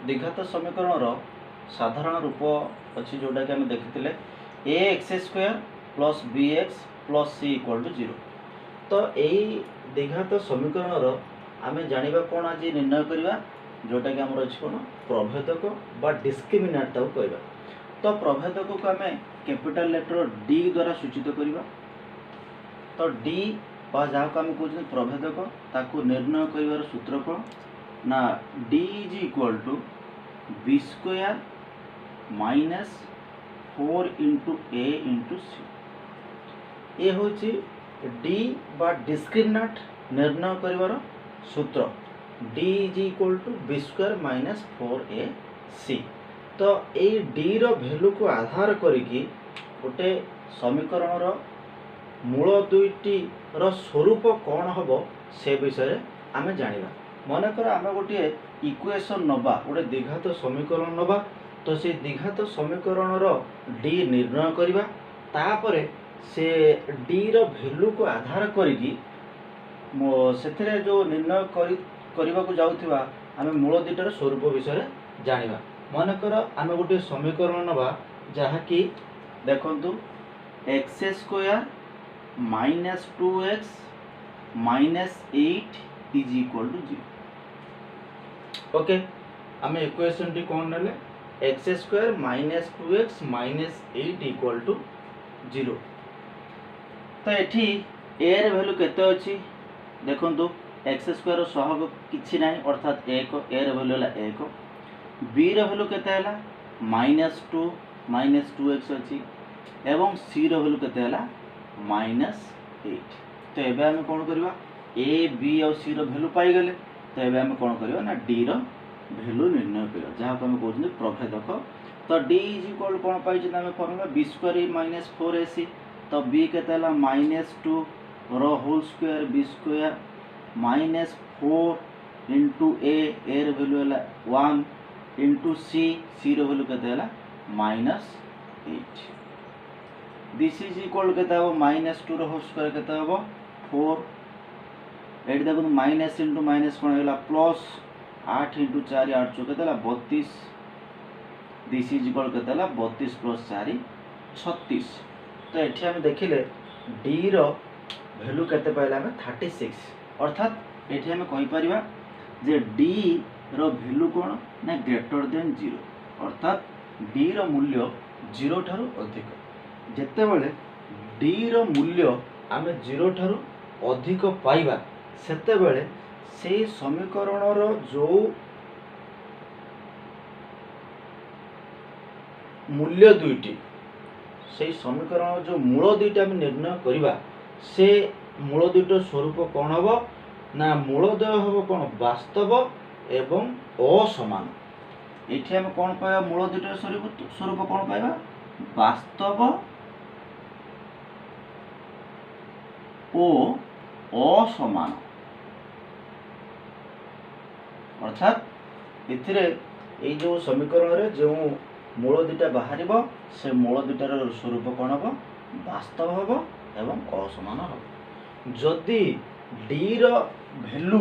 द्विघात समीकरण साधारण रूप अच्छी जोटा कि आम देखी a x square plus b x plus c equal to 0। तो यही द्विघात समीकरण आम जाना कौन आज निर्णय करवा जोटा कि आमर अच्छी कौन प्रभेदक बा डिस्क्रिमिनेंट ताको कहबा। तो प्रभेदक को आम कैपिटल लेटर डी द्वारा सूचित करवा। तो डी जहाँ को आम कहते प्रभेदक ताको निर्णय कर सूत्र कौन ना D is equal to b square minus 4 into a into c. ये हूँ डी बा डिस्क्रिमिनेंट निर्णय कर सूत्र D is equal to b square minus 4 c. तो ये डी रो वैल्यू को आधार करिकी गोटे समीकरण मूल दुईटी रो स्वरूप कौन हम से विषय आम जाना। मनकर आम गोटे इक्वेशन नवा गोटे द्विघात समीकरण नवा। तो से द्विघात समीकरण रो डी निर्णय करवा तापर से डी रो वैल्यू को आधार करिकी से जो निर्णय करने को जाऊा आम मूल दुईटार स्वरूप विषय जाना। मनकर आम गोटे समीकरण नवा जहाँकि देखु x square minus 2x minus 8 is equal to 0। Okay आम इक्वेशन टी कौन ना x square minus 2x minus 8 equal to 0। तो ये ए वैल्यू केते अच्छी देखु एक्स स्क्वायर सहग किसी ना अर्थात 1 ए वैल्यू है 1 बी वैल्यू केते माइनस 2 माइनस 2x अच्छी एवं सी वैल्यू केते माइनस 8। तो ये आम कौन करवा ए बी और सी वैल्यू पाईगले। तो ये आम कौन करवा ना डी वैल्यू निर्णय करवा जहाँ को आम कहते प्रभेदक। तो डी इज इक्वल कौन पाई आम formula B square minus 4ac। तो बी के माइनस 2 रो whole square b square minus 4 into a value है 1 into c value k minus 8। This is equal k minus 2 whole square के 4 ये देखो minus into minus कौन है plus 8 into 4 8 चौके 32। This is equal के 32 plus 4 36। तो ये आम देखिले डी रो वैल्यू केते पाइला 36। अर्थात ये आम कहीपर जे डी रो वैल्यू कौन ना ग्रेटर देन 0 अर्थात डी रो मूल्य 0 ठारू अधिक। जेतेबेले डी रो मूल्य आम 0 ठारू अधिक पाइबा सेतेबेले से समीकरण रो जो मूल्य दुईटी से समीकरण जो मूल दुईटा आम निर्णय करवा से मूल दुईटर स्वरूप कौन हम ना मूलद्वय हम कौन वास्तव एवं असमान। ये आम कौन पाइबा मूल दुईटर स्वरूप कौन पाइबा वास्तव ओ असमान। अर्थात ये जो समीकरण जो मूल दुईटा बाहर से मूल दुईटार स्वरूप कौन हम वास्तव हम एवं असमान हम। जदि डी रो वैल्यू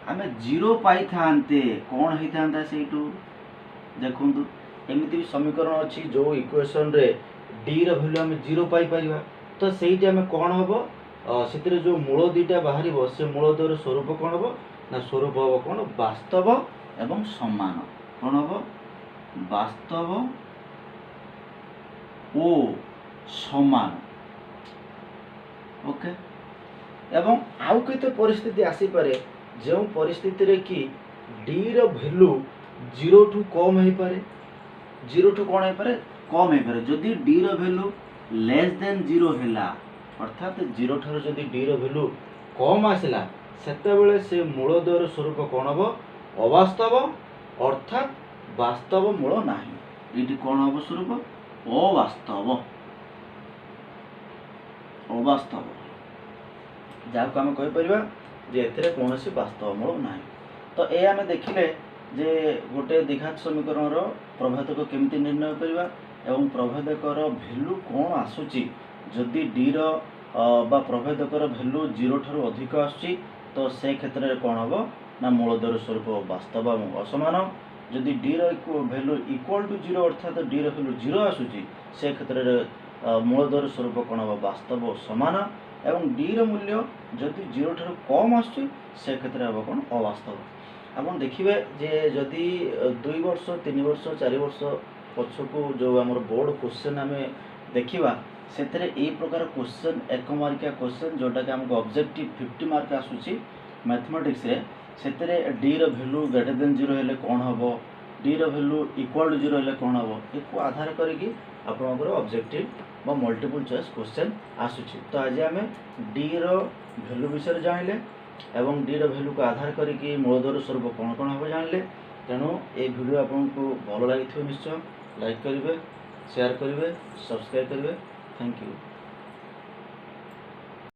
आम 0 पाई थांते कौन होता से देखु एमती भी समीकरण अच्छी जो इक्वेशन रे डी रो वैल्यू आम 0 पाई परिबा। तो सेठी आम कौन हम से जो मूल दुईटा बाहर से मूल द्वयर स्वरूप कौन हम ना स्वरूप हम कौन वास्तव एवं समान। कौन हम वास्तव ओ समान। ओके एवं आउ केते परिस्थिति आसी पारे जो परिस्थिति रे कि डी रो वैल्यू 0 ठू कम हो पारे 0 ठू कौन हो पारे कम हो पारे। जदि डी रो वैल्यू लेस देन 0 हैला अर्थात 0 ठार जदि डी रो वैल्यू कम आसला सेतेबेले से मूल द्वयर स्वरूप कौन हम अवास्तव अर्थात वास्तव मूल नाही। ये कौन हम स्वरूप अवास्तव अवास्तव जहाँ को आम कहीपर जे कौन सी वास्तव मूल ना। तो ये आम देखिले जे गोटे द्विघात समीकरण प्रभेदक केमती निर्णय करवा एवं प्रभेदक वैल्यू कौन आसूची जदि डी रो बा प्रभेदक वैल्यू 0 ठारू अधिक आसुची तो से क्षेत्र में कौन हम ना मूलद्वयर स्वरूप वास्तव असमान। जदि डी भैल्यू इक्वाल टू 0 अर्थात डी भैल्यू 0 आसूची से क्षेत्र में मूलधर स्वरूप कौन हम वास्तव समान एवं डी मूल्य जदि 0 ठार कम आसुची से क्षेत्र में हम कौन अवास्तव। आप देखिए जे जदि 2 वर्ष 3 वर्ष 4 वर्ष पछकू जो आम बोर्ड क्वेश्चन आम देखा से प्रकार क्वेश्चन 1 मार्किया क्वेश्चन जोटा कि आमको ऑब्जेक्टिव 50 मार्क आसूची मैथमेटिक्स रे से डी भैल्यू ग्रेटर देन 0 हेले कौन हम डी भैल्यू इक्वाल टू 0 हेले कौन हम एक आधार करके आपंकर ऑब्जेक्टिव मल्टीपल चॉइस क्वेश्चन आसूची। तो आज आम डी भैल्यू विषय जानिले एवं डी भैल्यू को आधार करके मूलधर स्वरूप कौन कौन हम जानिले। तेणु ये वीडियो आपको भल लगी निश्चय लाइक करेंगे, शेयर करेंगे, सब्सक्राइब करेंगे। Thank you.